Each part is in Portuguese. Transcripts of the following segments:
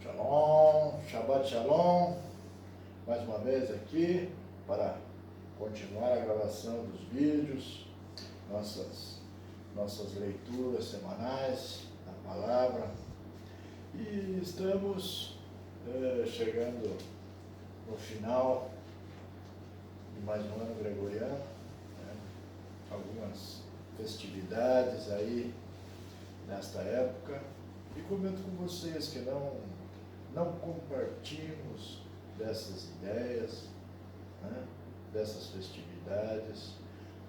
Shalom, Shabbat Shalom, mais uma vez aqui para continuar a gravação dos vídeos, nossas leituras semanais da palavra. E estamos chegando no final de mais um ano gregoriano, né? Algumas festividades aí nesta época, e comento com vocês que não compartimos dessas ideias, né, dessas festividades,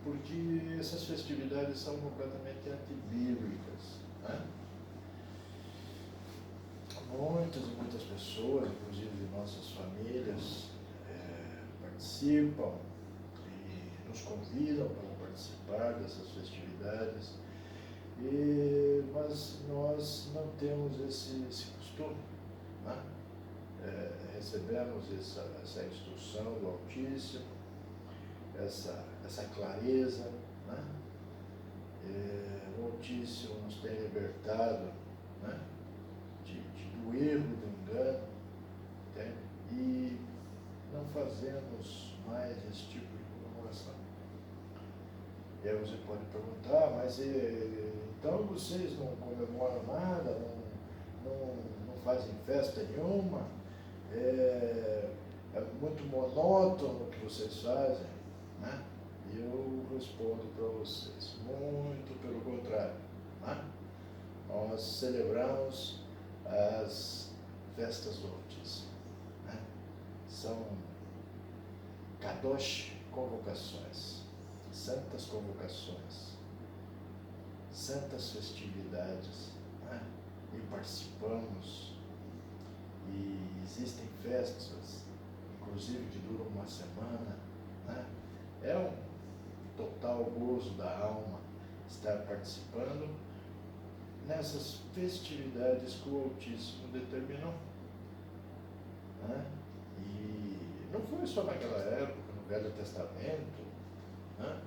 porque essas festividades são completamente antibíblicas, né? Muitas pessoas, inclusive de nossas famílias, participam e nos convidam para participar dessas festividades, mas nós não temos esse costume, né? Recebemos essa instrução do Altíssimo, essa clareza, né? O Altíssimo nos tem libertado, né? Do erro, do engano, entende? E não fazemos mais esse tipo de comemoração. E aí você pode perguntar, mas então vocês não comemoram nada, não fazem festa nenhuma, é muito monótono o que vocês fazem, né? E eu respondo para vocês, muito pelo contrário, né? Nós celebramos as festas do Altíssimo, né? São Kadosh, convocações, santas convocações, santas festividades, né? E participamos, e existem festas, inclusive que duram uma semana, né? É um total gozo da alma estar participando nessas festividades que o Altíssimo determinou, né? E não foi só naquela época, no Velho Testamento, né?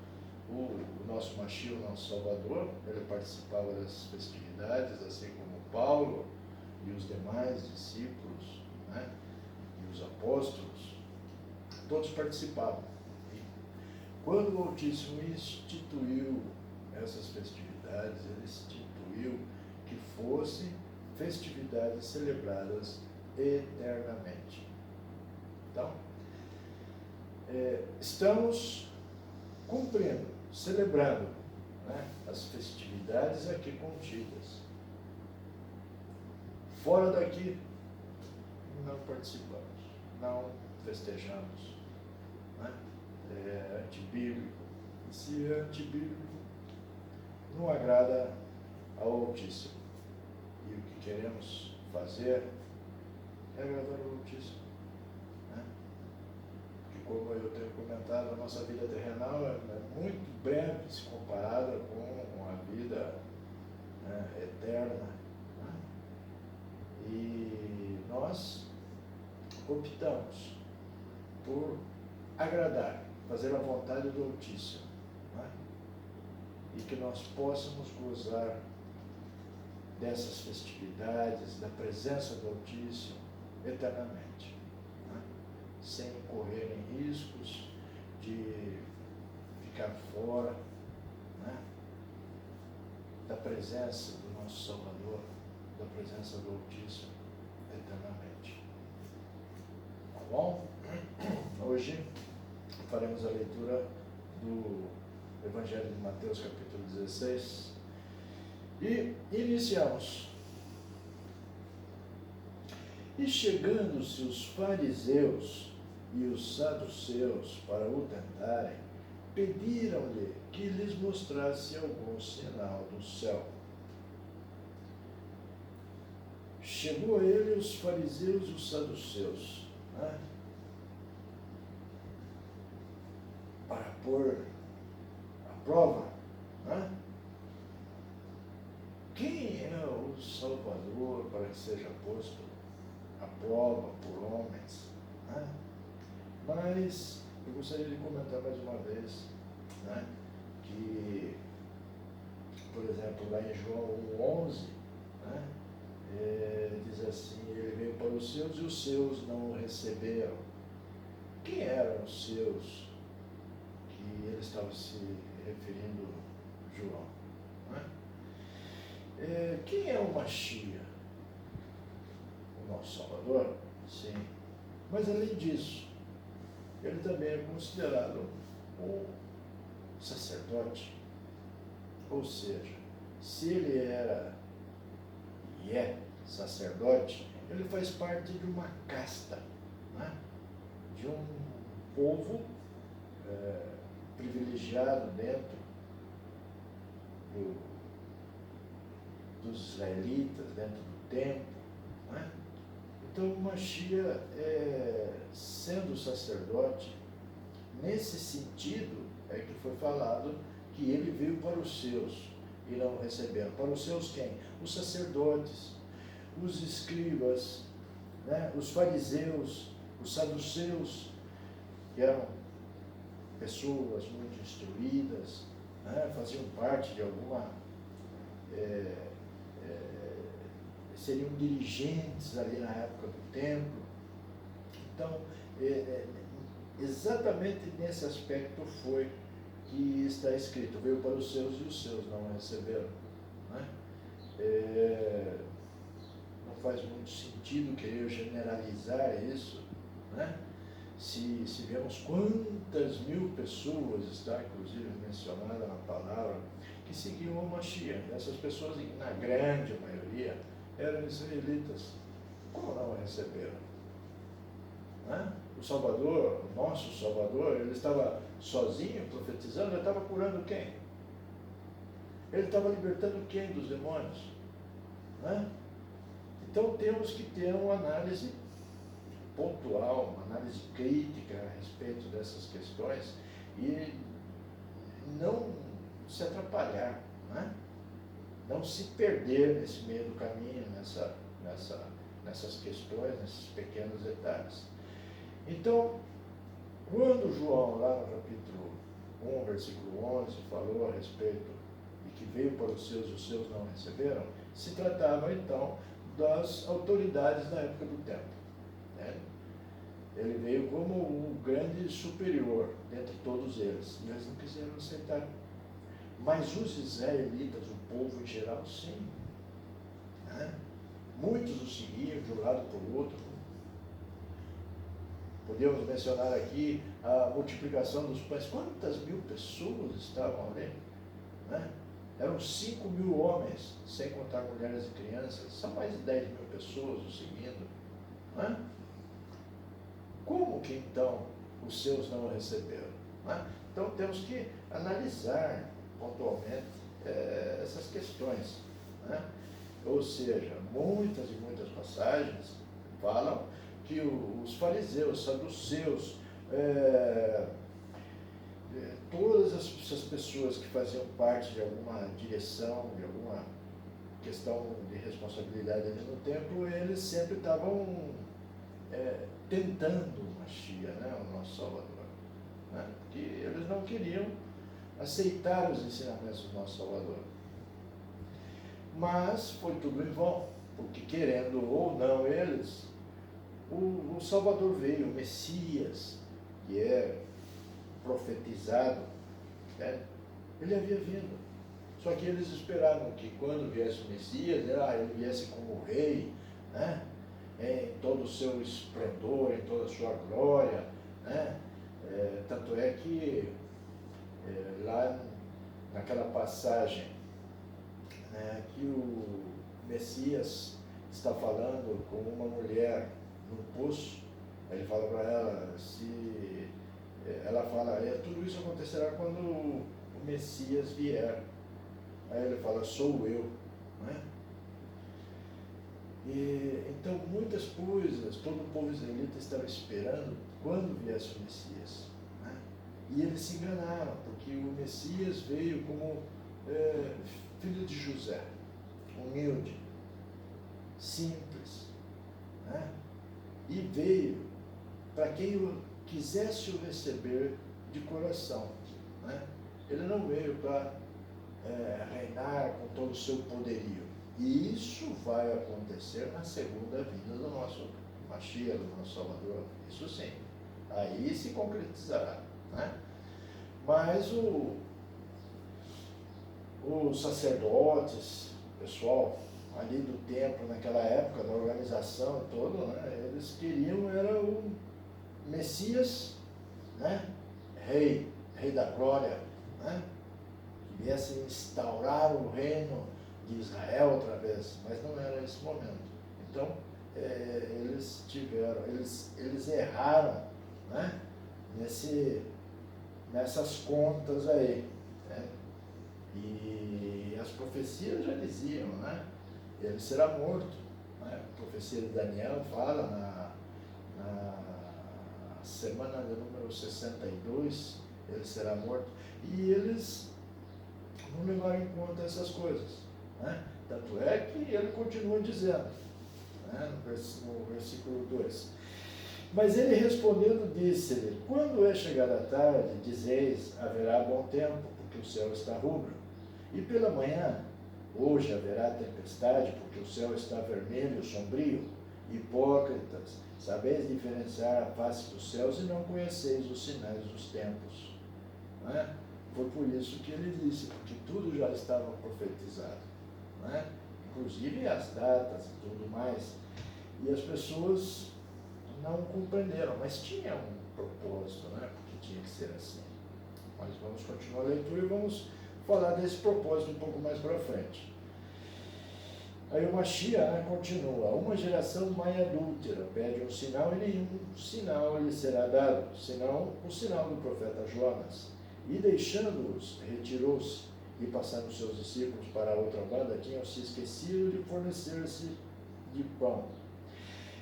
O nosso Mashiach, o nosso Salvador, ele participava dessas festividades, assim como Paulo e os demais discípulos, né? E os apóstolos, todos participavam. E quando o Altíssimo instituiu essas festividades, ele instituiu que fossem festividades celebradas eternamente. Então, estamos cumprindo, celebrando, né, as festividades aqui contidas. Fora daqui, não participamos, não festejamos, né? É antibíblico. Se é antibíblico, não agrada ao Altíssimo. E o que queremos fazer é agradar ao Altíssimo, né? Porque, como eu tenho comentado, a nossa vida terrenal é muito breve se comparada com a vida, né, eterna, né? E nós optamos por agradar, fazer a vontade do Altíssimo, né? E que nós possamos gozar dessas festividades, da presença do Altíssimo eternamente, né? Sem correr em riscos de ficar fora, né, da presença do nosso Salvador, da presença do Altíssimo eternamente. Tá bom? Hoje faremos a leitura do Evangelho de Mateus, capítulo 16, e iniciamos. E chegando-se os fariseus e os saduceus para o tentarem, pediram-lhe que lhes mostrasse algum sinal do céu. Chegou a ele os fariseus e os saduceus, né, para pôr à prova, né, quem é o Salvador para que seja posto à prova por homens, né? Mas eu gostaria de comentar mais uma vez, né, que, por exemplo, lá em João 1,11, né, diz assim, ele veio os seus e os seus não o receberam. Quem eram os seus que ele estava se referindo, João? Quem é o Mashiach? O nosso Salvador? Sim. Mas além disso, ele também é considerado um sacerdote. Ou seja, se ele era e é sacerdote, ele faz parte de uma casta, né? De um povo privilegiado dentro dos israelitas, dentro do templo, né? Então o Mashiach, sendo sacerdote, nesse sentido é que foi falado que ele veio para os seus e não o receberam. Para os seus quem? Os sacerdotes, os escribas, né? Os fariseus, os saduceus, que eram pessoas muito instruídas, né? Faziam parte de alguma... seriam dirigentes ali na época do templo. Então, exatamente nesse aspecto foi que está escrito: veio para os seus e os seus não receberam, né? Não faz muito sentido querer generalizar isso, né? Se vemos quantas mil pessoas, está inclusive mencionada na palavra, que seguiam o Mashiach. Essas pessoas, na grande maioria, eram israelitas. Como não o receberam? Né? O Salvador, o nosso Salvador, ele estava sozinho profetizando, ele estava curando quem? Ele estava libertando quem dos demônios? Né? Então temos que ter uma análise pontual, uma análise crítica a respeito dessas questões e não se atrapalhar, né? Não se perder nesse meio do caminho, nessas questões, nesses pequenos detalhes. Então, quando João, lá no capítulo 1, versículo 11, falou a respeito de que veio para os seus não receberam, se tratava então das autoridades na época do templo, né? Ele veio como o grande superior dentre todos eles, e eles não quiseram aceitar. Mas os israelitas, o povo em geral, sim, né? Muitos o seguiam de um lado para o outro. Podemos mencionar aqui a multiplicação dos pães. Quantas mil pessoas estavam ali? Né? Eram 5.000 homens, sem contar mulheres e crianças. São mais de 10.000 pessoas o seguindo. Né? Como que então os seus não o receberam? Né? Então temos que analisar pontualmente essas questões. Né? Ou seja, muitas e muitas passagens falam que os fariseus, os saduceus, todas essas pessoas que faziam parte de alguma direção, de alguma questão de responsabilidade ali no templo, eles sempre estavam tentando o Mashiach, né, o nosso Salvador, né, porque eles não queriam aceitar os ensinamentos do nosso Salvador. Mas foi tudo em vão, porque querendo ou não eles, o Salvador veio, o Messias, que é profetizado, né? Ele havia vindo. Só que eles esperavam que quando viesse o Messias, ele viesse como rei, né? Em todo o seu esplendor, em toda a sua glória, né? Tanto é que lá naquela passagem, né, que o Messias está falando com uma mulher no poço, ele fala para ela, ela fala, tudo isso acontecerá quando o Messias vier. Aí ele fala, sou eu, né? Então muitas coisas, todo o povo israelita estava esperando quando viesse o Messias, né? E eles se enganaram, porque o Messias veio como filho de José, humilde, simples, né? E veio para quem o quisesse o receber de coração, né? Ele não veio para reinar com todo o seu poderio. E isso vai acontecer na segunda vinda do nosso Mashiach, do nosso Salvador, isso sim, aí se concretizará, né? Mas os sacerdotes, o pessoal ali do templo naquela época, da organização e todo, né, eles queriam, era o Messias, né, rei da glória, né, que viesse instaurar o reino de Israel outra vez, mas não era esse momento. Então, eles erraram, né, nessas contas aí, né? E as profecias já diziam, né? Ele será morto, né? A profecia de Daniel fala na semana de número 62, ele será morto. E eles não levaram em conta essas coisas, né? Tanto é que ele continua dizendo, né? No versículo 2. Mas ele respondendo disse-lhe, quando é chegada a tarde, dizeis, haverá bom tempo, porque o céu está rubro. E pela manhã, hoje haverá tempestade, porque o céu está vermelho, sombrio. Hipócritas, sabeis diferenciar a face dos céus e não conheceis os sinais dos tempos. Não é? Foi por isso que ele disse, porque tudo já estava profetizado, não é? Inclusive as datas e tudo mais. E as pessoas não compreenderam, mas tinha um propósito, né? Porque tinha que ser assim. Mas vamos continuar a leitura e vamos falar desse propósito um pouco mais para frente. Aí o Mashiach, né, continua, uma geração mãe adúltera pede um sinal e nenhum sinal lhe será dado, senão o sinal do profeta Jonas. E deixando-os, retirou-se, e passando seus discípulos para a outra banda, tinham se esquecido de fornecer-se de pão.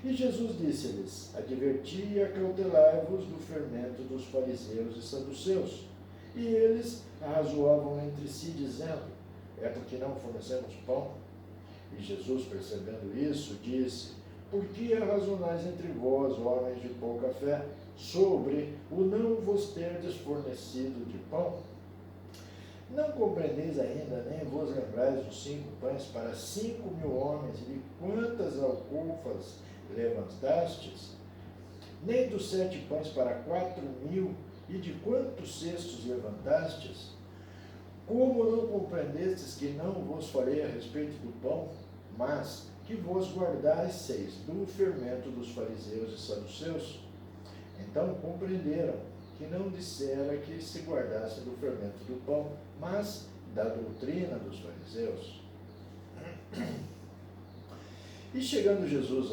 E Jesus disse-lhes, adverti e acautelai-vos do fermento dos fariseus e saduceus. E eles arrazoavam entre si, dizendo, é porque não fornecemos pão? E Jesus, percebendo isso, disse, por que arrazonais entre vós, homens de pouca fé, sobre o não vos terdes fornecido de pão? Não compreendeis ainda, nem vos lembrais dos 5 pães para 5.000 homens, e de quantas alcofas levantastes? Nem dos 7 pães para 4.000, e de quantos cestos levantastes? Como não compreendestes que não vos falei a respeito do pão, mas que vos guardasseis do fermento dos fariseus e saduceus? Então compreenderam que não dissera que se guardasse do fermento do pão, mas da doutrina dos fariseus. E chegando Jesus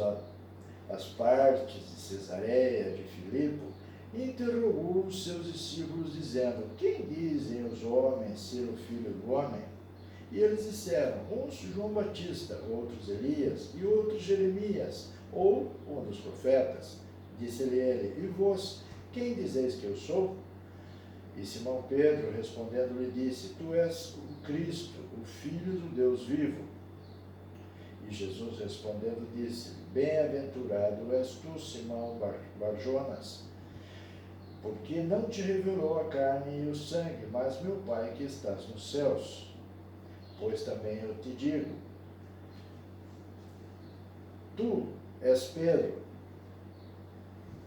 às partes de Cesareia de Filipe, interrogou os seus discípulos, dizendo, quem dizem os homens ser o Filho do Homem? E eles disseram, uns João Batista, outros Elias, e outros Jeremias, ou um dos profetas. Disse-lhe ele, e vós, quem dizeis que eu sou? E Simão Pedro, respondendo, lhe disse, tu és o Cristo, o Filho do Deus vivo. E Jesus respondendo, disse, bem-aventurado és tu, Simão Barjonas, porque não te revelou a carne e o sangue, mas meu Pai que estás nos céus. Pois também eu te digo, tu és Pedro,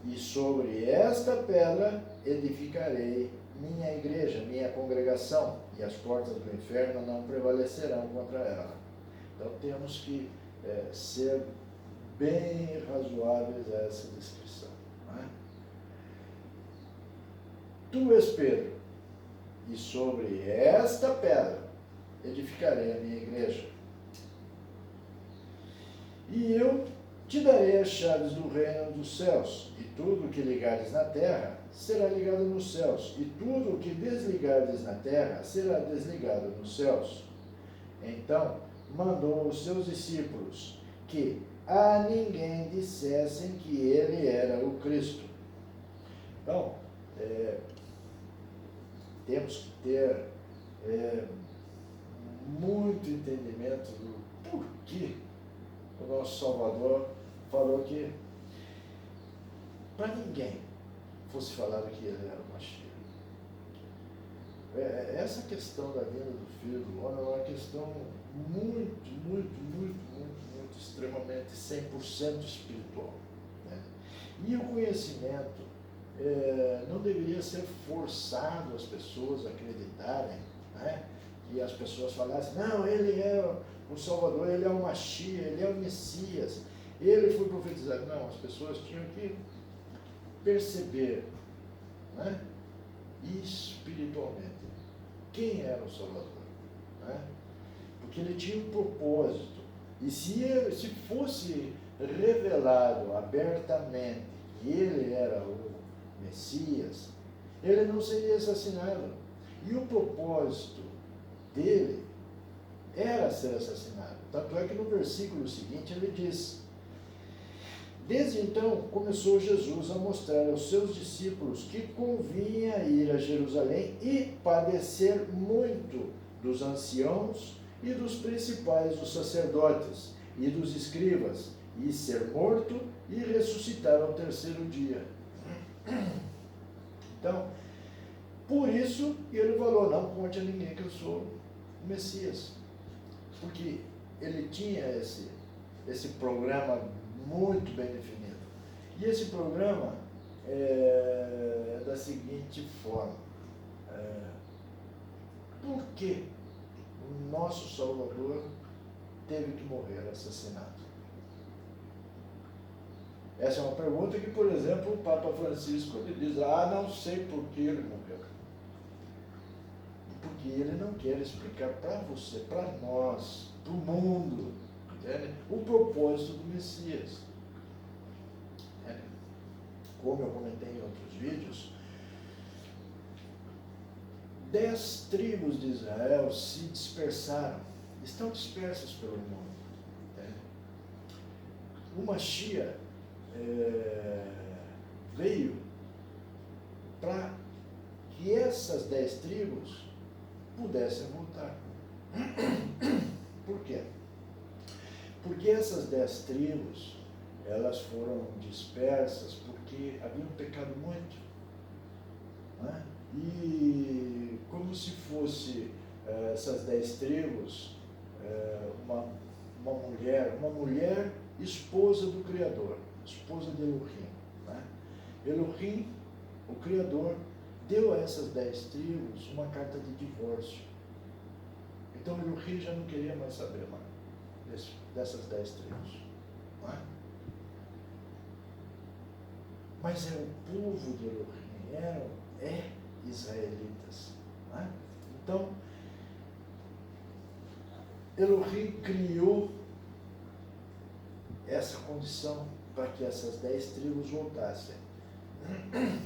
e sobre esta pedra edificarei minha igreja, minha congregação, e as portas do inferno não prevalecerão contra ela. Então temos que ser bem razoáveis a essa descrição. Não é? Tu és Pedro, e sobre esta pedra edificarei a minha igreja. E eu te darei as chaves do reino dos céus, e tudo o que ligares na terra será ligado nos céus, e tudo o que desligares na terra será desligado nos céus. Então mandou os seus discípulos que a ninguém dissessem que ele era o Cristo. Então, temos que ter muito entendimento do porquê o nosso Salvador falou que para ninguém fosse falado que ele era o Mashiach. Essa questão da vinda do Filho do Homem é uma questão muito extremamente 100% espiritual. E o conhecimento não deveria ser forçado as pessoas a acreditarem, né? Que as pessoas falassem, não, ele é o Salvador, ele é o Mashiach, ele é o Messias, ele foi profetizado. Não, as pessoas tinham que perceber, né, espiritualmente quem era o Salvador, né? Porque ele tinha um propósito. E se fosse revelado abertamente que ele era o Messias, ele não seria assassinado. E o propósito dele era ser assassinado. Tanto é que no versículo seguinte ele diz: desde então começou Jesus a mostrar aos seus discípulos que convinha ir a Jerusalém e padecer muito dos anciãos e dos principais dos sacerdotes e dos escribas, e ser morto e ressuscitar ao terceiro dia. Então, por isso ele falou, não conte a ninguém que eu sou o Messias. Porque ele tinha esse programa muito bem definido. E esse programa é da seguinte forma: por que o nosso Salvador teve que morrer assassinado? Essa é uma pergunta que, por exemplo, o Papa Francisco ele diz, não sei por que ele morreu. Porque ele não quer explicar para você, para nós, para o mundo, entende? O propósito do Messias. Como eu comentei em outros vídeos, 10 tribos de Israel se dispersaram, estão dispersas pelo mundo. Entende? O Mashiach veio para que essas 10 tribos pudessem voltar. Por quê? Porque essas 10 tribos, elas foram dispersas porque haviam pecado muito, né? E como se fosse essas 10 tribos uma mulher esposa do Criador, esposa de Elohim, né? Elohim, o Criador, deu a essas 10 tribos uma carta de divórcio. Então Elohim já não queria mais saber mais dessas 10 tribos, não é? Mas é o povo de Elohim, é israelitas, não é? Então Elohim criou essa condição para que essas 10 tribos voltassem.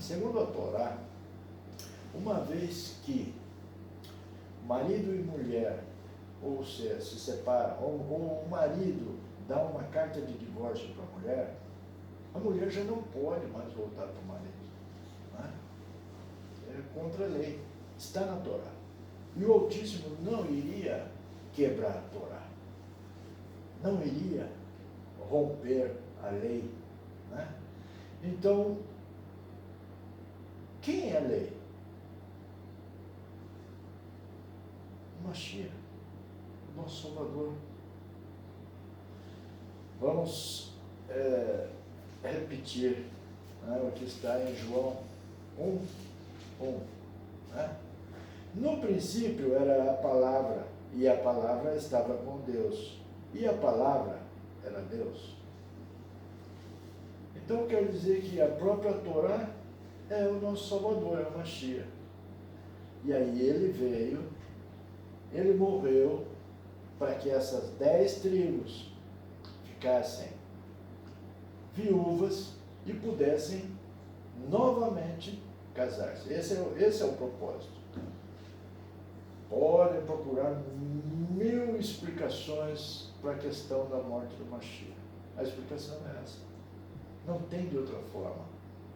Segundo a Torá, uma vez que marido e mulher, ou se separam, ou o marido dá uma carta de divórcio para a mulher já não pode mais voltar para o marido, né? É contra a lei, está na Torá. E o Altíssimo não iria quebrar a Torá, não iria romper a lei, né? Então, quem é a lei? O Mashiach, nosso Salvador. Vamos repetir, né, o que está em João 1:1. Né? No princípio era a palavra, e a palavra estava com Deus, e a palavra era Deus. Então quer dizer que a própria Torá é o nosso Salvador, é o Mashiach. E aí ele veio, ele morreu para que essas 10 tribos ficassem viúvas e pudessem novamente casar-se. Esse é o propósito. Podem procurar 1000 explicações para a questão da morte do Mashiach. A explicação é essa. Não tem de outra forma.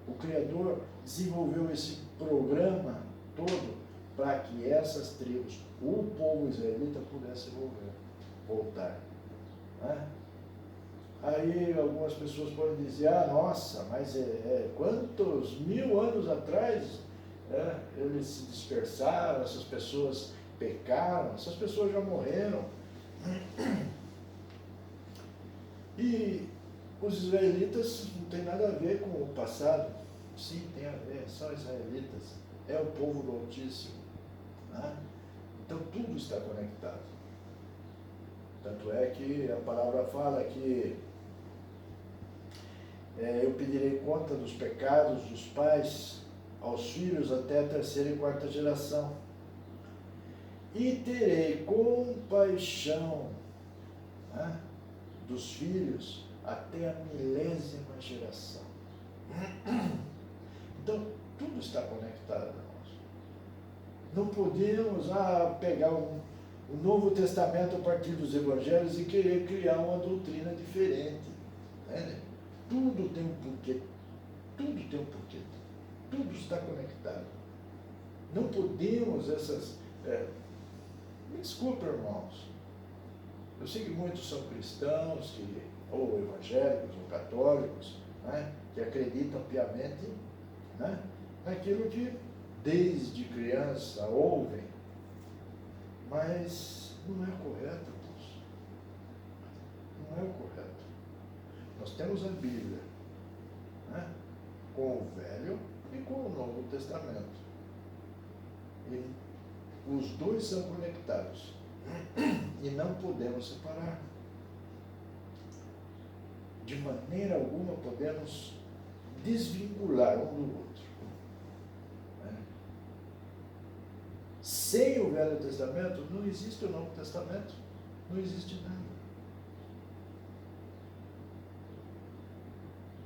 O Criador desenvolveu esse programa todo para que essas tribos, o povo israelita, pudesse voltar. Né? Aí algumas pessoas podem dizer, nossa, mas quantos 1000 anos atrás eles se dispersaram, essas pessoas pecaram, essas pessoas já morreram. E os israelitas não tem nada a ver com o passado. Sim, tem a ver, são israelitas. É o povo do Altíssimo. Né? Então tudo está conectado. Tanto é que a palavra fala que eu pedirei conta dos pecados dos pais aos filhos até a terceira e quarta geração. E terei compaixão, né, dos filhos até a 1000ª geração. Então, tudo está conectado, irmãos. Não podemos pegar o Novo Testamento a partir dos Evangelhos e querer criar uma doutrina diferente. Né? Tudo tem um porquê. Tudo tem um porquê. Tudo está conectado. Não podemos me desculpa, irmãos. Eu sei que muitos são cristãos, ou evangélicos, ou católicos, né, que acreditam piamente, né, naquilo que desde criança ouvem, mas não é correto, irmãos. Não é o correto. Nós temos a Bíblia, né, com o Velho e com o Novo Testamento. E os dois são conectados. E não podemos separar. De maneira alguma podemos desvincular um do outro. Né? Sem o Velho Testamento não existe o Novo Testamento. Não existe nada.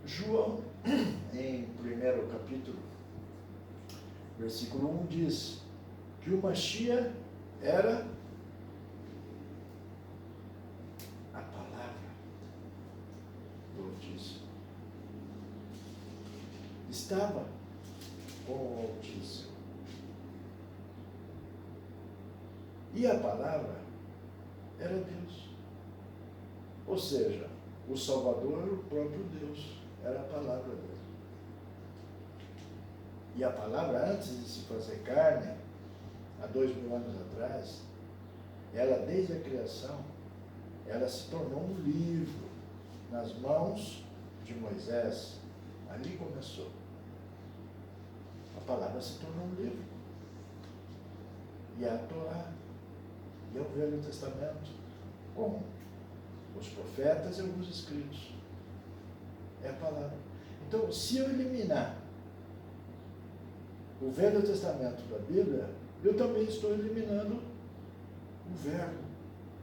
João, em 1º capítulo, versículo 1, diz que o Mashiach era a palavra do Altíssimo. Estava com o Altíssimo. E a palavra era Deus. Ou seja, o Salvador era o próprio Deus. Era a palavra dele. E a palavra, antes de se fazer carne, há 2000 anos atrás, ela, desde a criação, ela se tornou um livro nas mãos de Moisés. Ali começou. A palavra se tornou um livro. E a Torá, e o Velho Testamento, com os profetas e alguns escritos. É a palavra. Então, se eu eliminar o Velho Testamento da Bíblia, eu também estou eliminando o verbo,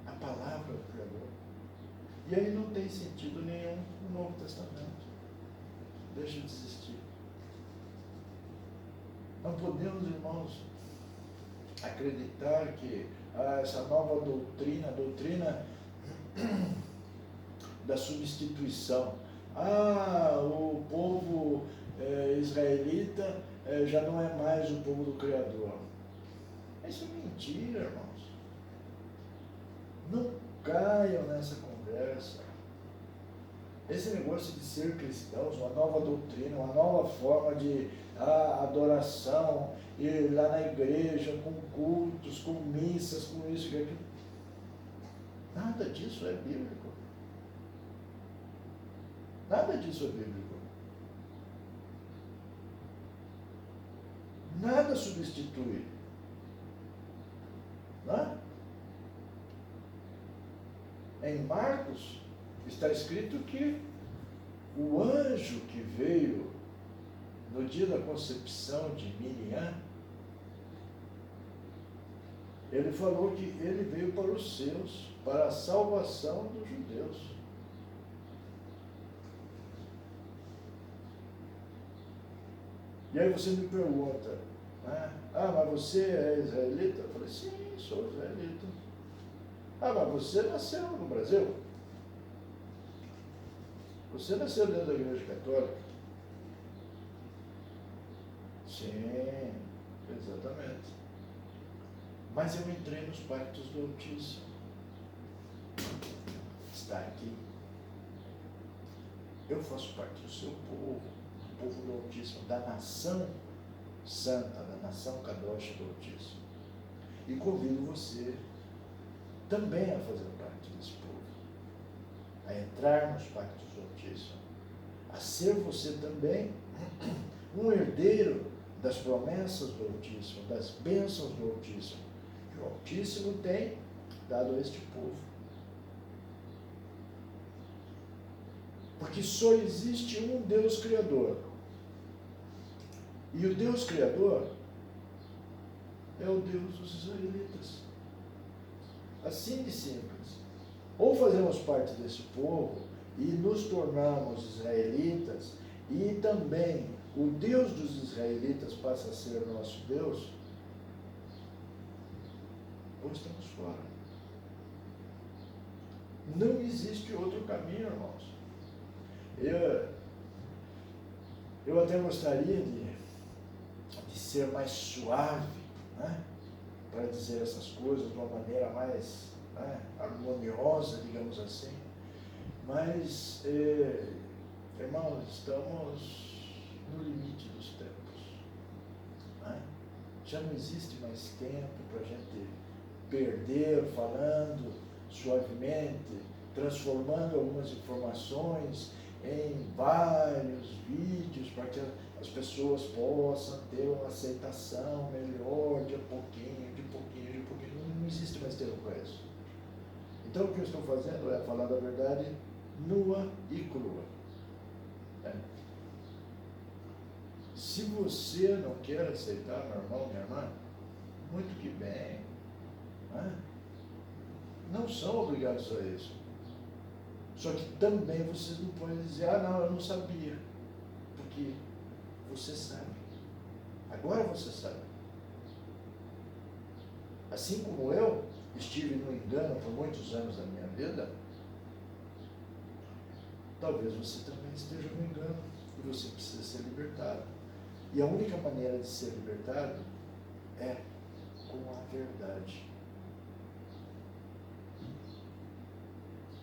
a palavra do Criador. E aí não tem sentido nenhum no Novo Testamento. Deixa de existir. Não podemos, irmãos, acreditar que essa nova doutrina, a doutrina da substituição. O povo israelita já não é mais o povo do Criador. Isso é mentira, irmãos. Não caiam nessa conversa. Esse negócio de ser cristãos, uma nova doutrina, uma nova forma de adoração, ir lá na igreja, com cultos, com missas, com isso e aquilo. Nada disso é bíblico. Nada disso é bíblico. Nada substitui. Não é? Em Marcos está escrito que o anjo que veio no dia da concepção de Miriam, ele falou que ele veio para os seus, para a salvação dos judeus. E aí você me pergunta, né? Mas você é israelita? Eu falei, sim, sou israelita. Mas você nasceu no Brasil? Você nasceu dentro da Igreja Católica? Sim, exatamente. Mas eu entrei nos pactos do Altíssimo. Está aqui. Eu faço parte do seu povo, do povo do Altíssimo, da nação santa, da nação Kadosh do Altíssimo. E convido você também a fazer parte desse povo, a entrar nos pactos do Altíssimo, a ser você também um herdeiro das promessas do Altíssimo, das bênçãos do Altíssimo, que o Altíssimo tem dado a este povo. Porque só existe um Deus Criador. E o Deus Criador é o Deus dos israelitas. Assim de simples. Ou fazemos parte desse povo e nos tornamos israelitas, e também o Deus dos israelitas passa a ser nosso Deus, ou estamos fora. Não existe outro caminho, irmãos. Eu até gostaria de ser mais suave, né, para dizer essas coisas de uma maneira mais, né, harmoniosa, digamos assim. Mas, irmãos, estamos no limite dos tempos. Né? Já não existe mais tempo para a gente perder falando suavemente, transformando algumas informações em vários vídeos para que as pessoas possam ter uma aceitação melhor de pouquinho, de pouquinho, de pouquinho. Não existe mais tempo para isso. Então, o que eu estou fazendo é falar da verdade nua e crua. Se você não quer aceitar, meu irmão, minha irmã, muito que bem. Né? Não são obrigados a isso. Só que também vocês não podem dizer, não, eu não sabia. Porque você sabe. Agora você sabe. Assim como eu estive no engano por muitos anos da minha vida, talvez você também esteja no engano e você precisa ser libertado. E a única maneira de ser libertado é com a verdade.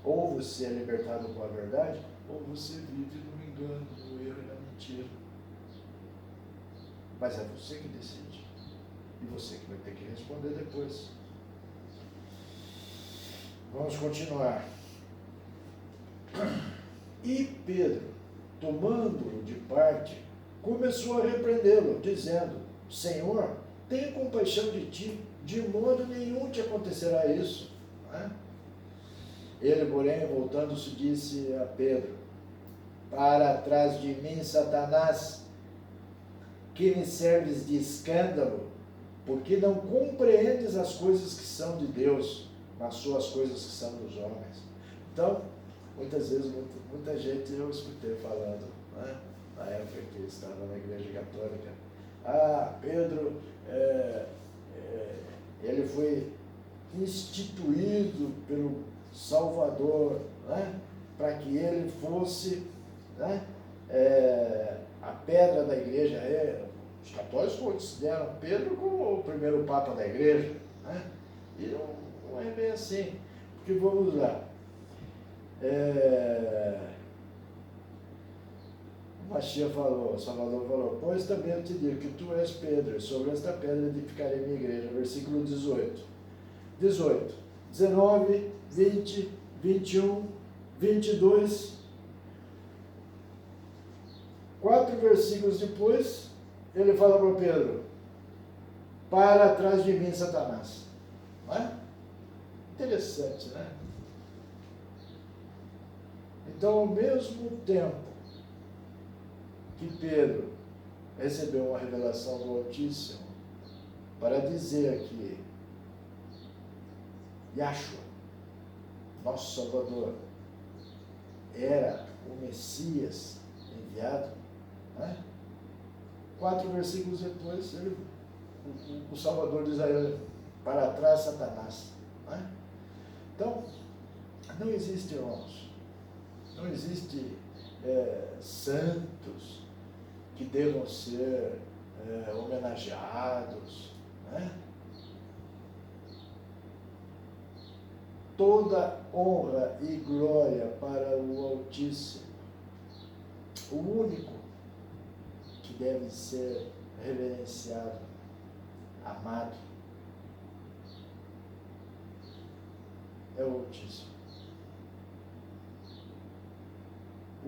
Ou você é libertado com a verdade, ou você vive no engano, no erro e na mentira. Mas é você que decide. E você que vai ter que responder depois. Vamos continuar. E Pedro, tomando-o de parte, começou a repreendê-lo, dizendo: Senhor, tenha compaixão de ti, de modo nenhum te acontecerá isso. Né? Ele, porém, voltando-se, disse a Pedro: Para trás de mim, Satanás, que me serves de escândalo, porque não compreendes as coisas que são de Deus, mas só as coisas que são dos homens. Então, muitas vezes, muita gente eu escutei falando, né, na época que eu estava na igreja católica: Pedro, ele foi instituído pelo Salvador, né, para que ele fosse, né, a pedra da igreja. Os católicos consideram Pedro como o primeiro papa da igreja, né? E não é bem assim, porque vamos lá. Machia falou, Salvador falou: Pois também eu te digo que tu és Pedro, e sobre esta pedra edificarei minha igreja. Versículo 18, 19, 20, 21, 22. 4 versículos depois, ele fala para Pedro: Para trás de mim, Satanás. Não é? Interessante, né? Então, ao mesmo tempo que Pedro recebeu uma revelação do Altíssimo para dizer que Yahshua, nosso Salvador, era o Messias enviado, né? 4 versículos depois, o Salvador diz a ele: Para trás, Satanás. Né? Então, não existe, irmãos, não existe santos que devam ser homenageados, né? Toda honra e glória para o Altíssimo, o único que deve ser reverenciado, amado, é o Altíssimo.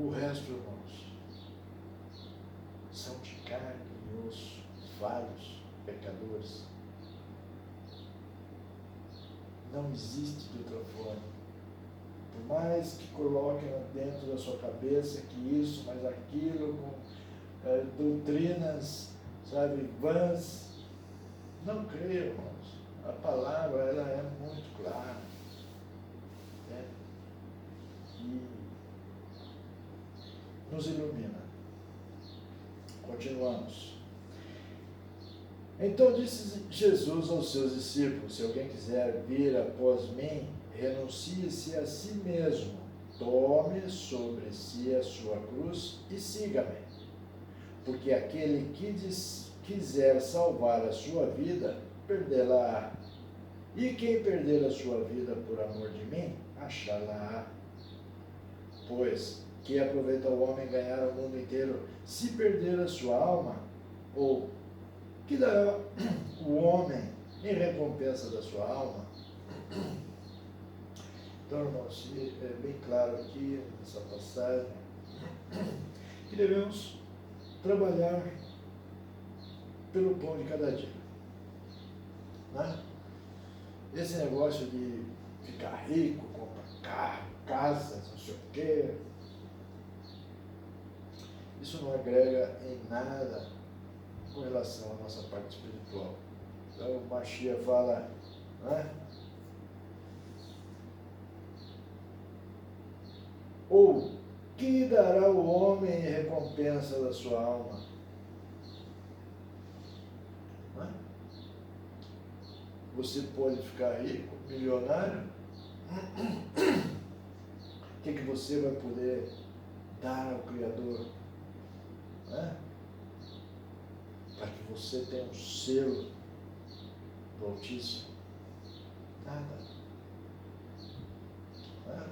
O resto, irmãos, são de carne e osso, falhos, pecadores. Não existe de outra forma. Por mais que coloquem dentro da sua cabeça que isso, mas aquilo, com doutrinas, sabe, vãs, não creio, irmãos. A palavra, ela é muito clara. E nos ilumina. Continuamos. Então disse Jesus aos seus discípulos: se alguém quiser vir após mim, renuncie-se a si mesmo, tome sobre si a sua cruz e siga-me. Porque aquele que quiser salvar a sua vida, perdê-la-á. E quem perder a sua vida por amor de mim, achá-la-á. Pois, que aproveita o homem ganhar o mundo inteiro, se perder a sua alma? Ou, que dará o homem em recompensa da sua alma? Então, irmãos, é bem claro aqui, nessa passagem, que devemos trabalhar pelo pão de cada dia. Né? Esse negócio de ficar rico, comprar carro, casas, não sei o quê, isso não agrega em nada com relação à nossa parte espiritual. Então o Machia fala, né? Ou que dará o homem em recompensa da sua alma? Né? Você pode ficar rico, milionário, o que você vai poder dar ao Criador? Né? Para que você tenha um selo do Altíssimo? Nada.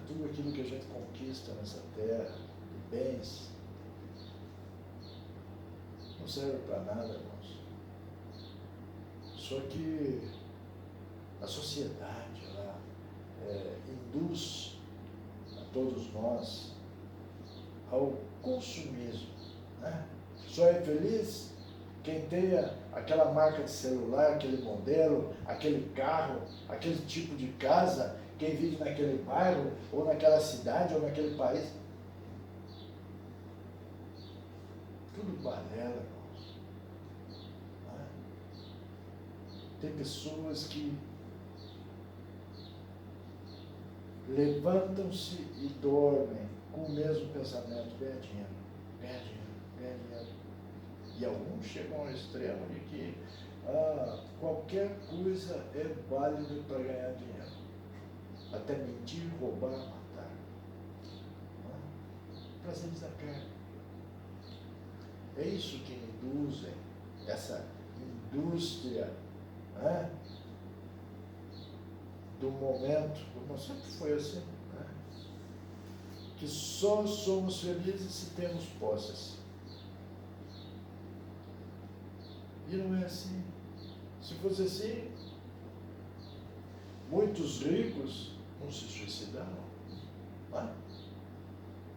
Tudo aquilo que a gente conquista nessa terra, de bens, não serve para nada, irmãos. Só que a sociedade, ela induz a todos nós ao consumismo. Né? Só é feliz quem tenha aquela marca de celular, aquele modelo, aquele carro, aquele tipo de casa, quem vive naquele bairro, ou naquela cidade, ou naquele país. Tudo balela, irmãos. Né? Tem pessoas que levantam-se e dormem com o mesmo pensamento: ganhar dinheiro, ganhar dinheiro, ganhar dinheiro. E alguns chegam ao extremo de que qualquer coisa é válida para ganhar dinheiro. Até mentir, roubar, matar. Prazeres da carne. É isso que induzem essa indústria do momento, como sempre foi assim, que só somos felizes se temos posses. E não é assim. Se fosse assim, muitos ricos não se suicidaram.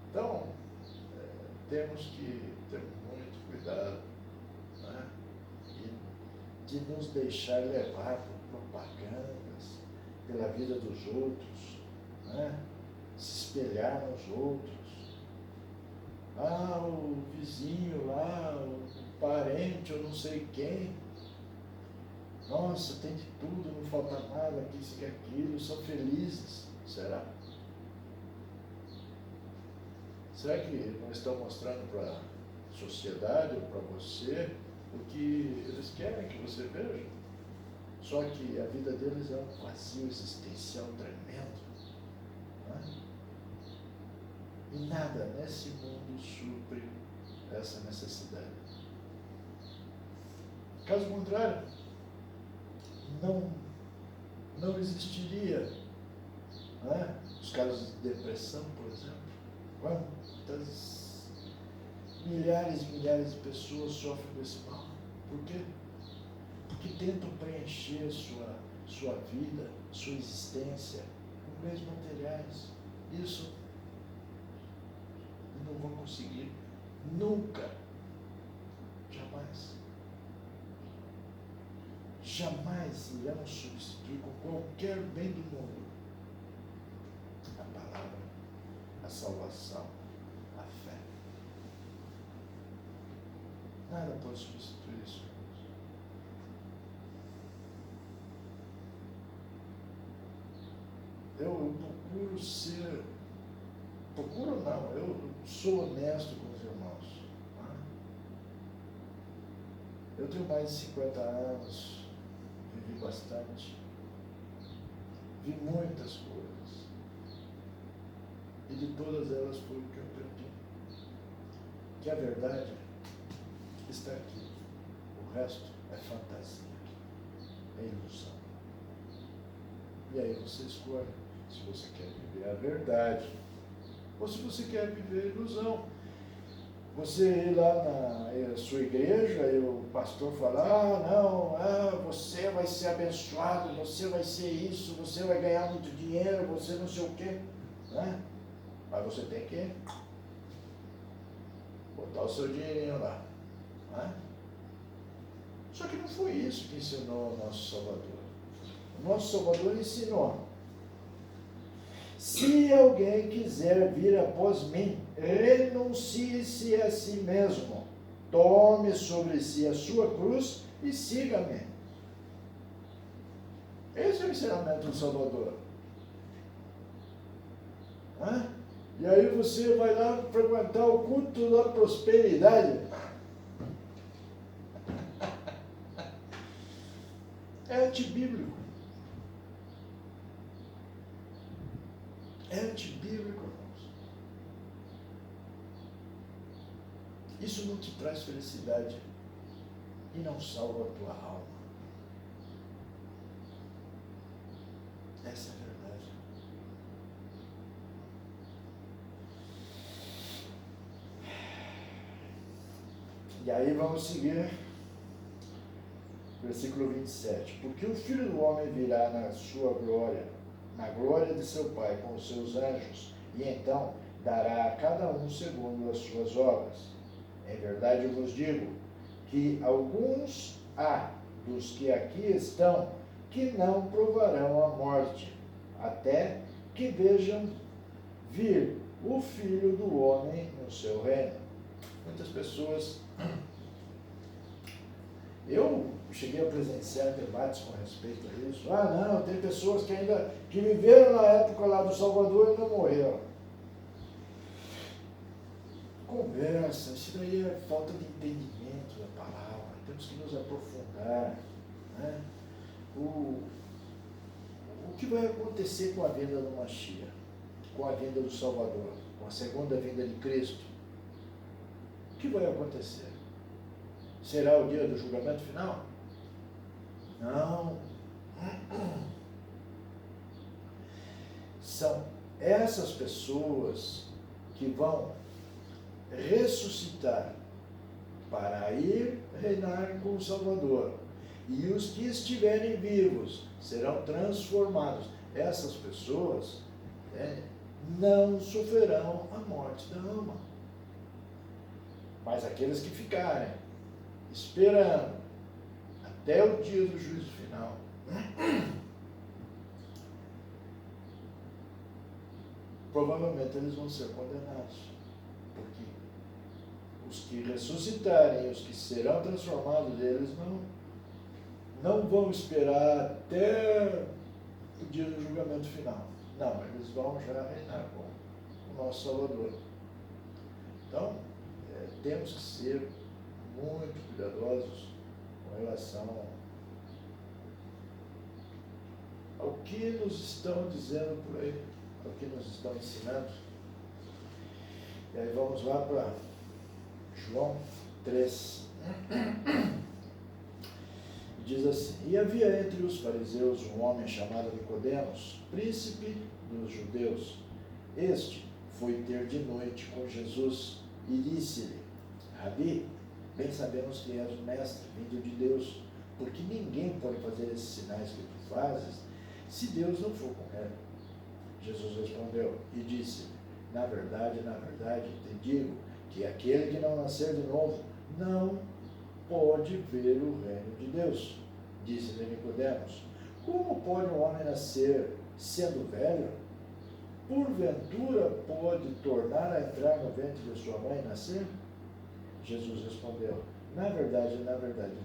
Então, temos que ter muito cuidado de nos deixar levar por propagandas, pela vida dos outros, se espelhar nos outros. O vizinho lá, o parente, eu não sei quem. Nossa, tem de tudo, não falta nada, aqui, isso e aquilo, são felizes. Será? Será que não estão mostrando para a sociedade ou para você o que eles querem que você veja? Só que a vida deles é um vazio existencial tremendo. E nada nesse mundo supre essa necessidade. Caso contrário, não existiria os casos de depressão, por exemplo. Quantas milhares e milhares de pessoas sofrem desse mal? Por quê? Porque tentam preencher sua vida, sua existência com bens materiais. Isso não vão conseguir nunca, jamais. Jamais irão substituir com qualquer bem do mundo a palavra, a salvação, a fé. Nada pode substituir isso. Eu sou honesto com os irmãos. Eu tenho mais de 50 anos, vivi bastante, vi muitas coisas, e de todas elas foi o que eu aprendi, que a verdade está aqui, o resto é fantasia, é ilusão. E aí você escolhe se você quer viver a verdade ou se você quer viver a ilusão. Você ir lá na sua igreja e o pastor falar, você vai ser abençoado, você vai ser isso, você vai ganhar muito dinheiro, você não sei o quê, né? Mas você tem que botar o seu dinheirinho lá, né? Só que não foi isso que ensinou o nosso Salvador. O nosso Salvador ensinou: se alguém quiser vir após mim, renuncie-se a si mesmo, tome sobre si a sua cruz e siga-me. Esse é o ensinamento do Salvador. E aí você vai lá frequentar o culto da prosperidade. É antibíblico. É antibíblico, irmãos. Isso não te traz felicidade e não salva a tua alma. Essa é a verdade. E aí vamos seguir. Versículo 27. Porque o Filho do Homem virá na sua glória, na glória de seu Pai com os seus anjos, e então dará a cada um segundo as suas obras. Em verdade eu vos digo que alguns há dos que aqui estão que não provarão a morte, até que vejam vir o Filho do Homem no seu reino. Muitas pessoas... Eu cheguei a presenciar debates com respeito a isso. Não, tem pessoas que viveram na época lá do Salvador e não morreram. Conversa, isso daí é falta de entendimento da palavra. Temos que nos aprofundar, né? O que vai acontecer com a vinda do Mashiach, com a vinda do Salvador, com a segunda vinda de Cristo? O que vai acontecer? Será o dia do julgamento final? Não. São essas pessoas que vão ressuscitar para ir reinar com o Salvador. E os que estiverem vivos serão transformados. Essas pessoas não sofrerão a morte da alma. Mas aqueles que ficarem esperando até o dia do juízo final, provavelmente eles vão ser condenados, porque os que ressuscitarem, os que serão transformados, eles não vão esperar até o dia do julgamento final. Não, eles vão já reinar com o nosso Salvador. Então, temos que ser muito cuidadosos com relação ao que nos estão dizendo por aí, ao que nos estão ensinando. E aí vamos lá para João 3. Diz assim: e havia entre os fariseus um homem chamado Nicodemos, príncipe dos judeus. Este foi ter de noite com Jesus e disse-lhe: Rabi, bem sabemos que és o mestre, vindo de Deus, porque ninguém pode fazer esses sinais que tu fazes, se Deus não for com ele. Jesus respondeu e disse: na verdade, te digo que aquele que não nascer de novo não pode ver o reino de Deus. Disse-lhe Nicodemos: como pode um homem nascer sendo velho? Porventura pode tornar a entrar no ventre de sua mãe e nascer? Jesus respondeu: na verdade,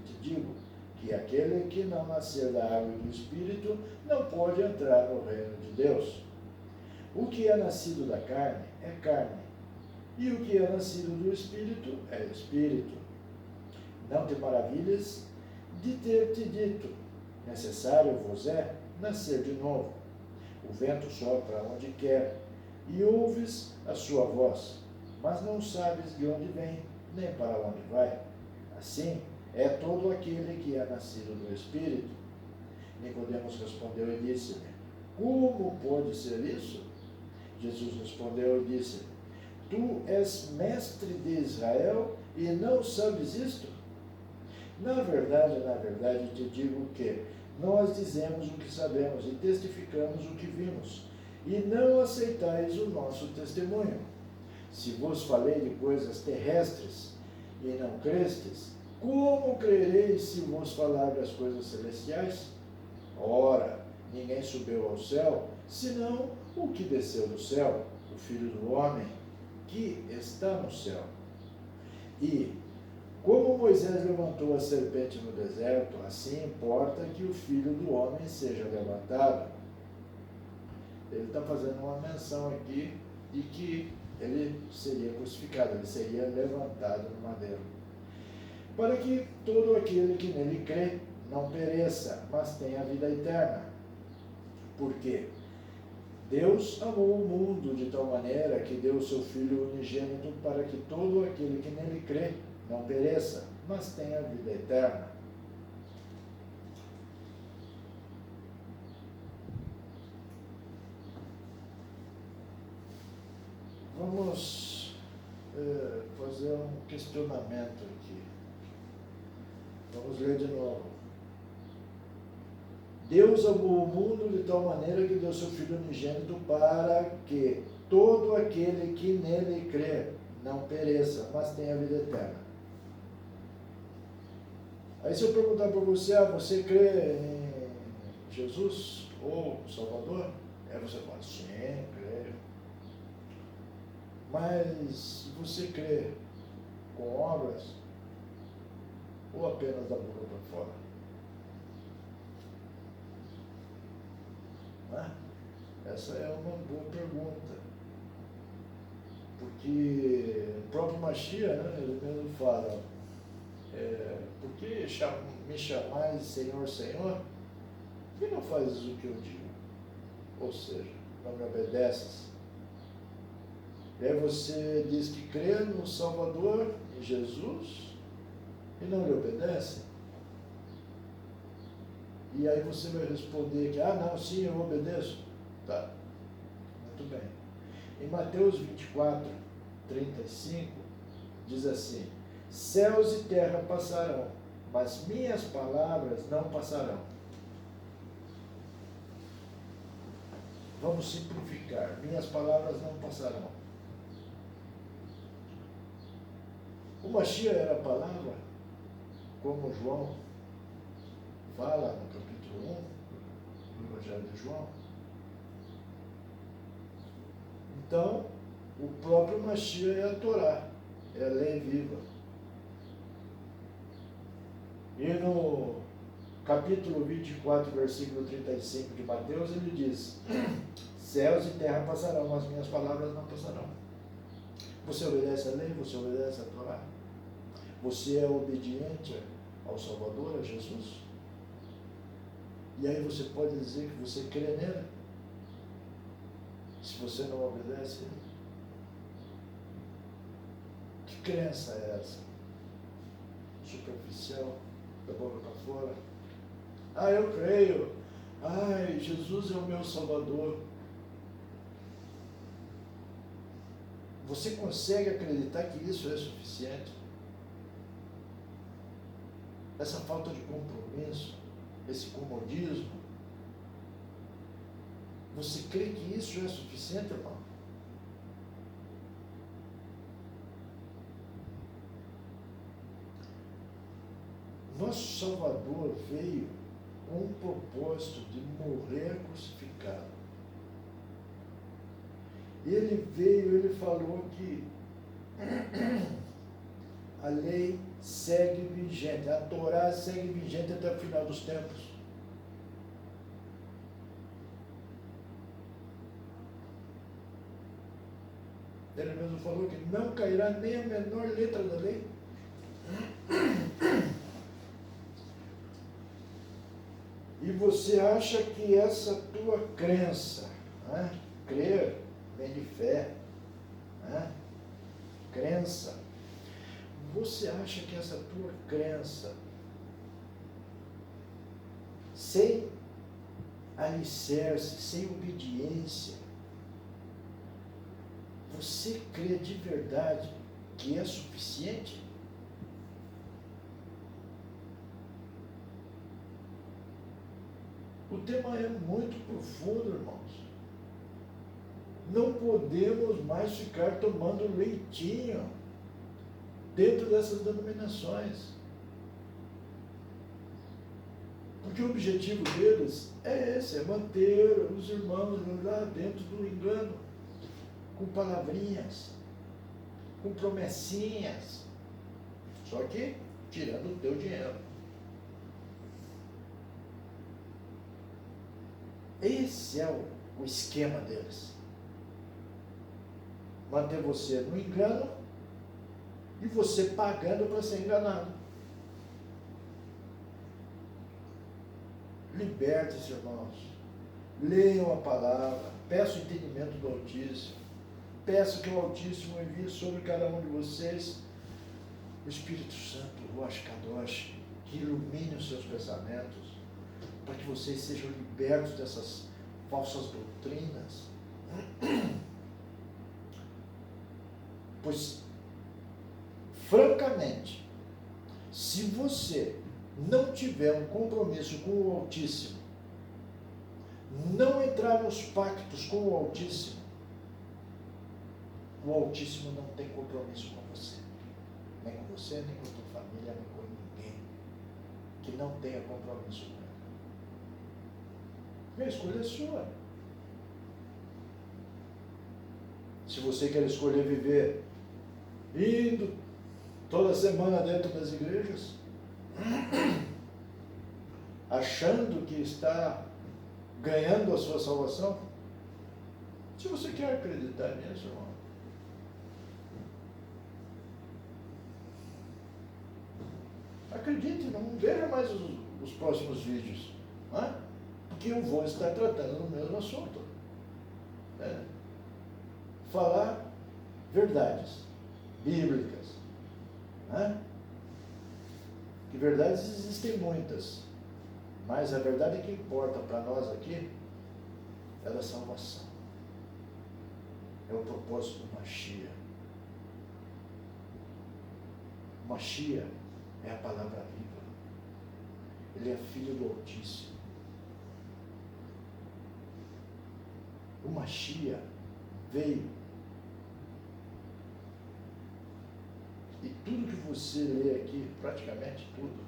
te digo que aquele que não nascer da água e do Espírito não pode entrar no reino de Deus. O que é nascido da carne é carne, e o que é nascido do Espírito é Espírito. Não te maravilhes de ter te dito: necessário vos é nascer de novo. O vento sopra onde quer, e ouves a sua voz, mas não sabes de onde vem, nem para onde vai. Assim é todo aquele que é nascido do Espírito. Nicodemos respondeu e disse-lhe: como pode ser isso? Jesus respondeu e disse: tu és mestre de Israel e não sabes isto? Na verdade, te digo que nós dizemos o que sabemos e testificamos o que vimos, e não aceitais o nosso testemunho. Se vos falei de coisas terrestres e não crestes, como crereis se vos falar das coisas celestiais? Ora, ninguém subiu ao céu, senão o que desceu do céu, o Filho do Homem, que está no céu. E, como Moisés levantou a serpente no deserto, assim importa que o Filho do Homem seja levantado. Ele está fazendo uma menção aqui de que ele seria crucificado, ele seria levantado no madeiro. Para que todo aquele que nele crê não pereça, mas tenha a vida eterna. Porque Deus amou o mundo de tal maneira que deu o seu Filho unigênito para que todo aquele que nele crê não pereça, mas tenha a vida eterna. Vamos fazer um questionamento aqui. Vamos ler de novo. Deus amou o mundo de tal maneira que deu seu Filho unigênito para que todo aquele que nele crê não pereça, mas tenha a vida eterna. Aí se eu perguntar para você, você crê em Jesus ou Salvador? Aí você fala, sim, creio. Mas você crê com obras ou apenas da boca para fora? Essa é uma boa pergunta. Porque o próprio Mashiach, ele mesmo fala, por que me chamais Senhor, Senhor? Por que não fazes o que eu digo? Ou seja, não me obedeces. E aí você diz que crê no Salvador, em Jesus, e não lhe obedece? E aí você vai responder que, não, sim, eu obedeço. Tá, muito bem. Em Mateus 24, 35, diz assim: céus e terra passarão, mas minhas palavras não passarão. Vamos simplificar. Minhas palavras não passarão. O Mashiach era a palavra, como João fala no capítulo 1 do Evangelho de João. Então, o próprio Mashiach é a Torá, é a lei viva. E no capítulo 24, versículo 35 de Mateus, ele diz: céus e terra passarão, mas minhas palavras não passarão. Você obedece a lei? Você obedece a Torá? Você é obediente ao Salvador, a Jesus? E aí você pode dizer que você crê nele? Se você não obedece, que crença é essa? Superficial, da boca para fora? Eu creio. Jesus é o meu Salvador. Você consegue acreditar que isso é suficiente? Essa falta de compromisso, esse comodismo, você crê que isso é suficiente, irmão? Nosso Salvador veio com o propósito de morrer crucificado. Ele veio, ele falou que a lei segue vigente, a Torá segue vigente até o final dos tempos. Ele mesmo falou que não cairá nem a menor letra da lei. E você acha que essa tua crença, né? Crer, vem de fé, né? Crença. Você acha que essa tua crença, sem alicerce, sem obediência, você crê de verdade que é suficiente? O tema é muito profundo, irmãos. Não podemos mais ficar tomando leitinho dentro dessas denominações. Porque o objetivo deles é esse, é manter os irmãos lá dentro do engano, com palavrinhas, com promessinhas, só que tirando o teu dinheiro. Esse é o esquema deles. Manter você no engano e você pagando para ser enganado. Liberte-se, irmãos. Leiam a palavra. Peço o entendimento do Altíssimo. Peço que o Altíssimo envie sobre cada um de vocês o Espírito Santo, o Ruach Kadosh, que ilumine os seus pensamentos, para que vocês sejam libertos dessas falsas doutrinas. Pois, francamente, se você não tiver um compromisso com o Altíssimo, não entrar nos pactos com o Altíssimo não tem compromisso com você. Nem com você, nem com a tua família, nem com ninguém que não tenha compromisso com ele. A escolha é sua. Se você quer escolher viver indo toda semana dentro das igrejas, achando que está ganhando a sua salvação, se você quer acreditar nisso, irmão, acredite, não veja mais os próximos vídeos, não é? Porque eu vou estar tratando do mesmo assunto, né? Falar verdades bíblicas, né? Que verdades existem muitas, mas a verdade que importa para nós aqui é da salvação, é o propósito do Mashiach. O Mashiach é a palavra viva, ele é filho do Altíssimo. O Mashiach veio e tudo que você lê aqui, praticamente tudo,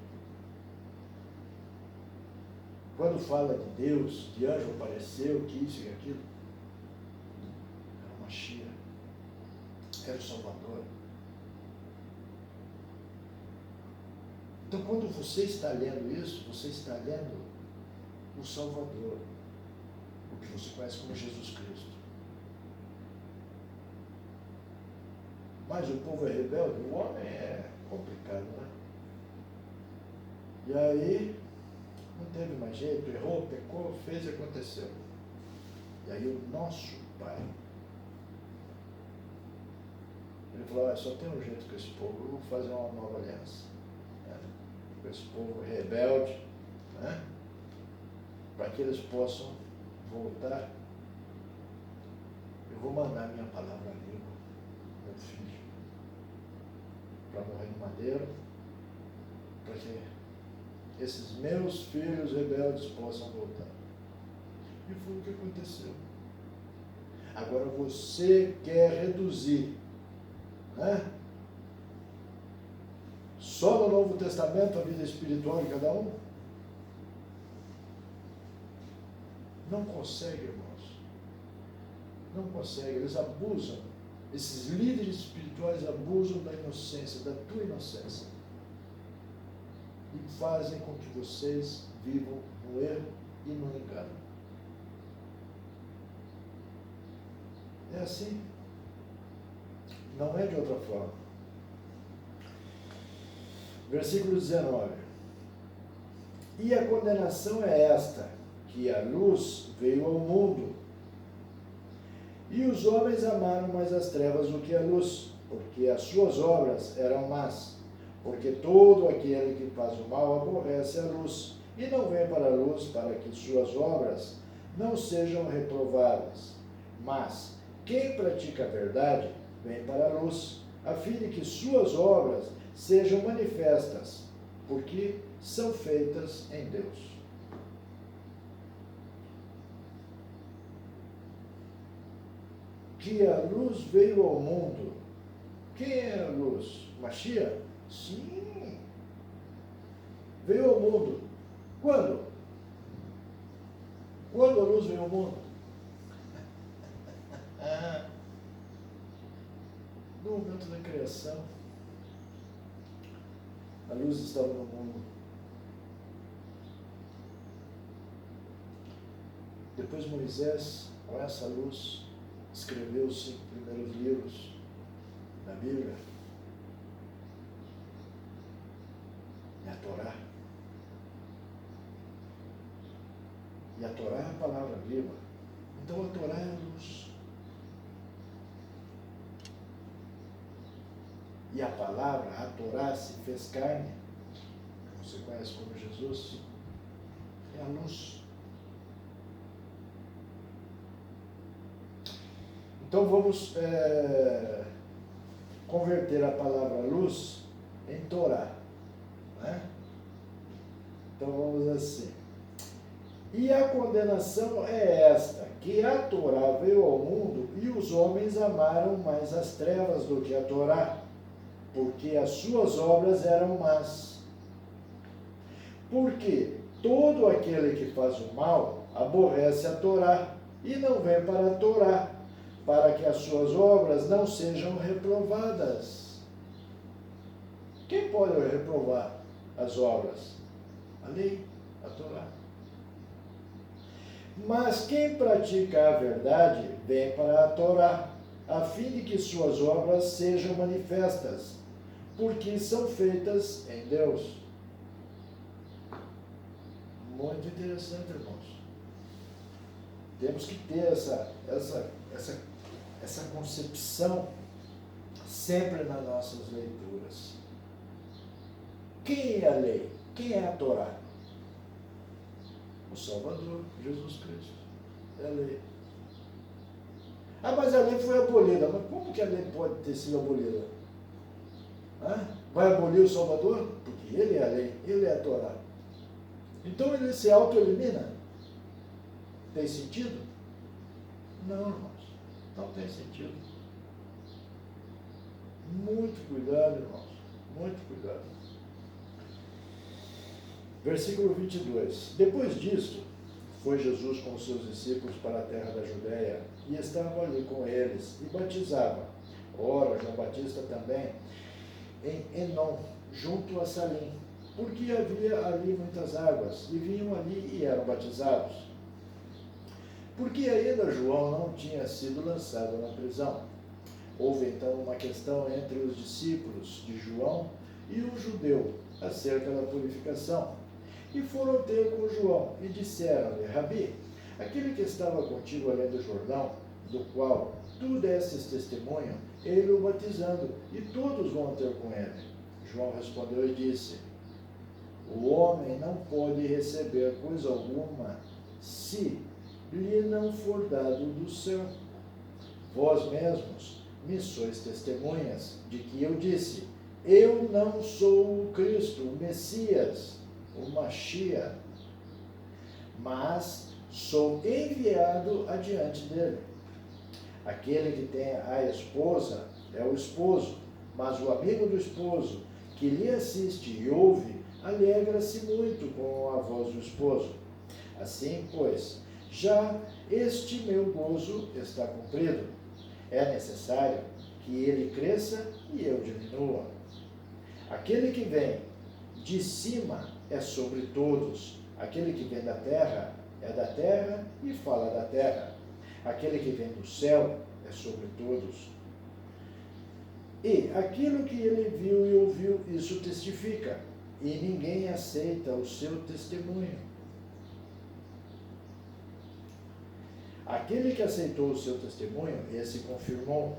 quando fala de Deus, de anjo apareceu, que isso e aquilo, era o Mashiach, era o Salvador. Então, quando você está lendo isso, você está lendo o Salvador, o que você conhece como Jesus Cristo. Mas o povo é rebelde, o homem é complicado, né? E aí, não teve mais jeito, errou, pecou, fez e aconteceu. E aí o nosso Pai, ele falou, só tem um jeito com esse povo, eu vou fazer uma nova aliança, né? Com esse povo rebelde, né? Para que eles possam voltar, eu vou mandar minha palavra viva, meu filho, para morrer no madeiro, para que esses meus filhos rebeldes possam voltar. E foi o que aconteceu. Agora você quer reduzir, né, Só no Novo Testamento a vida espiritual de cada um? Não consegue, irmãos. Não consegue. Eles abusam. Esses líderes espirituais abusam da inocência, da tua inocência. E fazem com que vocês vivam no erro e no engano. É assim. Não é de outra forma. Versículo 19. E a condenação é esta, que a luz veio ao mundo, e os homens amaram mais as trevas do que a luz, porque as suas obras eram más. Porque todo aquele que faz o mal aborrece a luz, e não vem para a luz, para que suas obras não sejam reprovadas. Mas quem pratica a verdade vem para a luz, a fim de que suas obras sejam manifestas, porque são feitas em Deus. Que a luz veio ao mundo. Quem é a luz? Mashiach? Sim. Veio ao mundo. Quando? Quando a luz veio ao mundo? No momento da criação. A luz estava no mundo. Depois Moisés, com essa luz, escreveu os 5 primeiros livros da Bíblia. E a Torá. E a Torá é a palavra viva. Então a Torá é a luz. E a palavra, a Torá, se fez carne, como você conhece como Jesus, é a luz. Então vamos converter a palavra luz em Torá. Né? Então vamos assim. E a condenação é esta, que a Torá veio ao mundo e os homens amaram mais as trevas do que a Torá, porque as suas obras eram más. Porque todo aquele que faz o mal aborrece a Torá e não vem para a Torá, para que as suas obras não sejam reprovadas. Quem pode reprovar as obras? A lei, a Torá. Mas quem pratica a verdade vem para a Torá, a fim de que suas obras sejam manifestas, porque são feitas em Deus. Muito interessante, irmãos. Temos que ter essa concepção sempre nas nossas leituras. Quem é a lei? Quem é a Torá? O Salvador, Jesus Cristo. É a lei. Ah, mas a lei foi abolida. Mas como que a lei pode ter sido abolida? Vai abolir o Salvador? Porque ele é a lei, ele é a Torá. Então ele se auto-elimina? Tem sentido? Não, irmãos. Não tem sentido. Muito cuidado, irmãos. Muito cuidado. Versículo 22. Depois disto, foi Jesus com os seus discípulos para a terra da Judéia, e estava ali com eles, e batizava. Ora, João Batista também, em Enom, junto a Salim, porque havia ali muitas águas, e vinham ali e eram batizados. Porque ainda João não tinha sido lançado na prisão. Houve então uma questão entre os discípulos de João e um judeu, acerca da purificação. E foram ter com João, e disseram-lhe: Rabi, aquele que estava contigo além do Jordão, do qual tu destes testemunho, ele o batizando, e todos vão ter com ele. João respondeu e disse: o homem não pode receber coisa alguma, se lhe não for dado do céu. Vós mesmos me sois testemunhas de que eu disse: eu não sou o Cristo, o Messias, o Mashiach, mas sou enviado adiante dele. Aquele que tem a esposa é o esposo, mas o amigo do esposo, que lhe assiste e ouve, alegra-se muito com a voz do esposo. Assim, pois, já este meu gozo está cumprido. É necessário que ele cresça e eu diminua. Aquele que vem de cima é sobre todos. Aquele que vem da terra é da terra e fala da terra. Aquele que vem do céu é sobre todos. E aquilo que ele viu e ouviu, isso testifica, e ninguém aceita o seu testemunho. Aquele que aceitou o seu testemunho, esse confirmou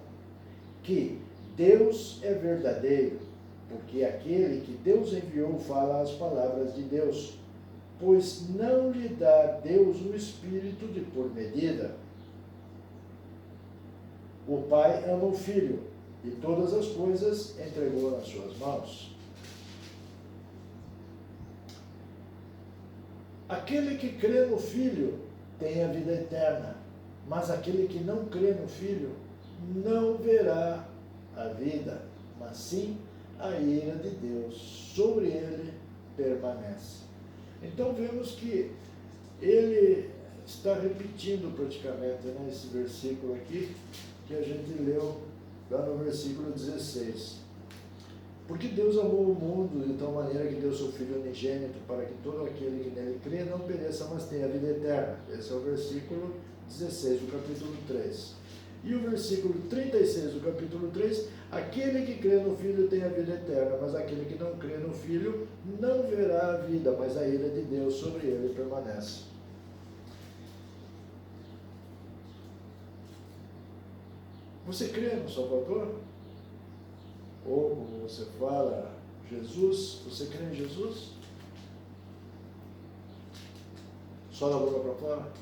que Deus é verdadeiro, porque aquele que Deus enviou fala as palavras de Deus, pois não lhe dá Deus o Espírito de por medida. O Pai ama o Filho, e todas as coisas entregou nas suas mãos. Aquele que crê no Filho tem a vida eterna, mas aquele que não crê no Filho não verá a vida, mas sim a ira de Deus sobre ele permanece. Então vemos que ele está repetindo praticamente esse versículo aqui que a gente leu lá no versículo 16. Porque Deus amou o mundo de tal maneira que deu seu Filho unigênito para que todo aquele que nele crê não pereça, mas tenha a vida eterna. Esse é o versículo 16 do capítulo 3. E o versículo 36 do capítulo 3, aquele que crê no Filho tem a vida eterna, mas aquele que não crê no Filho não verá a vida, mas a ira de Deus sobre ele permanece. Você crê no Salvador? Ou, como você fala, Jesus? Você crê em Jesus? Só da boca para fora?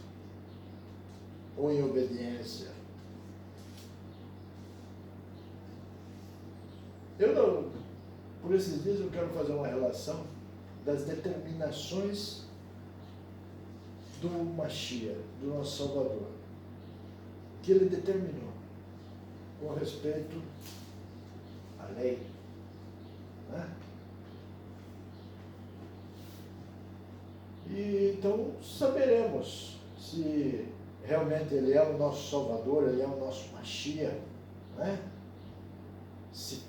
Ou em obediência? Por esses dias eu quero fazer uma relação das determinações do Mashiach, do nosso Salvador, que ele determinou com respeito à lei, né? E então saberemos se realmente ele é o nosso Salvador, ele é o nosso Mashiach, né? Se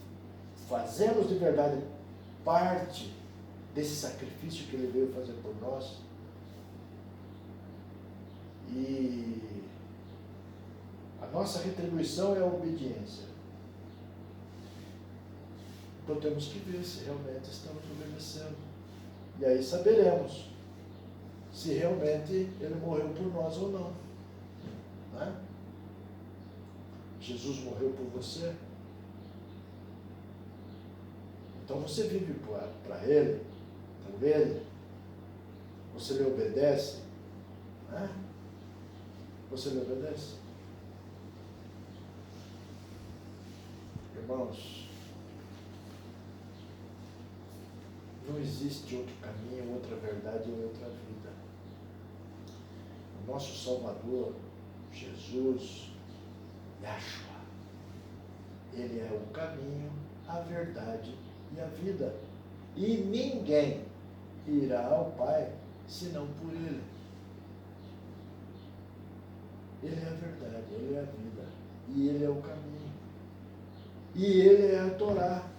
fazemos de verdade parte desse sacrifício que ele veio fazer por nós. E a nossa retribuição é a obediência. Então temos que ver se realmente estamos obedecendo. E aí saberemos se realmente ele morreu por nós ou não. Né? Jesus morreu por você. Então você vive para ele, por ele. Você lhe obedece. Né? Você lhe obedece? Irmãos, não existe outro caminho, outra verdade ou outra vida. O nosso Salvador, Jesus, Yahshua, ele é o caminho, a verdade e a vida. E ninguém irá ao Pai senão por ele. Ele é a verdade, ele é a vida. E ele é o caminho. E ele é a Torá.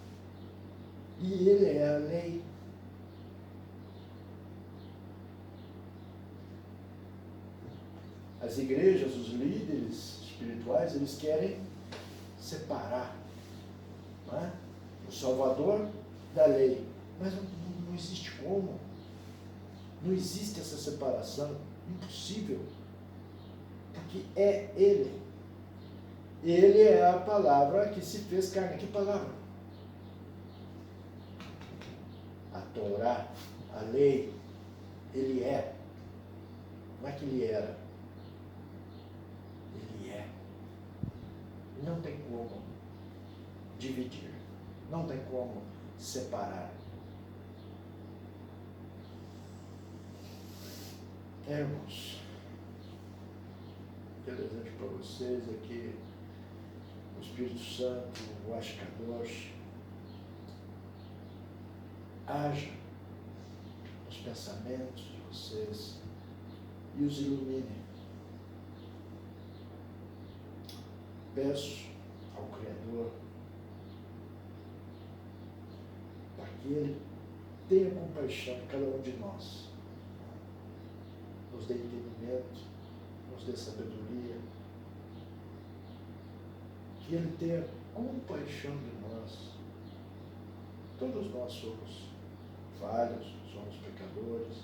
E ele é a lei. As igrejas, os líderes espirituais, eles querem separar, não é? O Salvador da lei. Mas não existe como. Não existe essa separação. Impossível. Porque é ele. Ele é a palavra que se fez carne. Que palavra? A Torá, a lei. Ele é. Não é que ele era. Ele é. Não tem como dividir. Não tem como separar. Irmãos, eu desejo para vocês aqui o Espírito Santo, o Ashkadosh, haja nos pensamentos de vocês e os ilumine. Peço ao Criador para que Ele tenha compaixão de cada um de nós, nos dê entendimento, nos dê sabedoria, que Ele tenha compaixão de nós. Todos nós somos falhos, somos pecadores,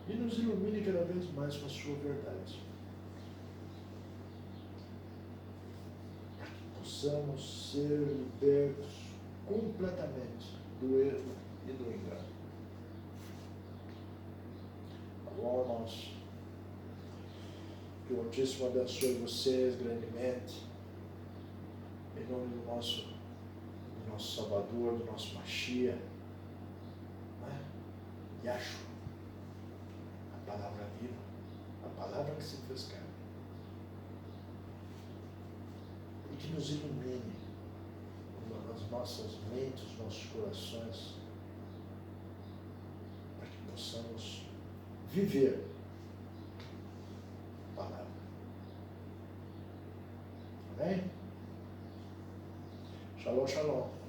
e nos ilumine cada vez mais com a sua verdade, para que possamos ser libertos completamente do erro e do engano. Tá bom, irmãos? Que o Altíssimo abençoe vocês grandemente, em nome do nosso Salvador, do nosso Mashiach, né? Yahshua, a palavra viva, a palavra que se fez carne, e que nos ilumine nas nossas mentes, nos nossos corações, para que possamos viver a palavra. Amém? Shalom, shalom.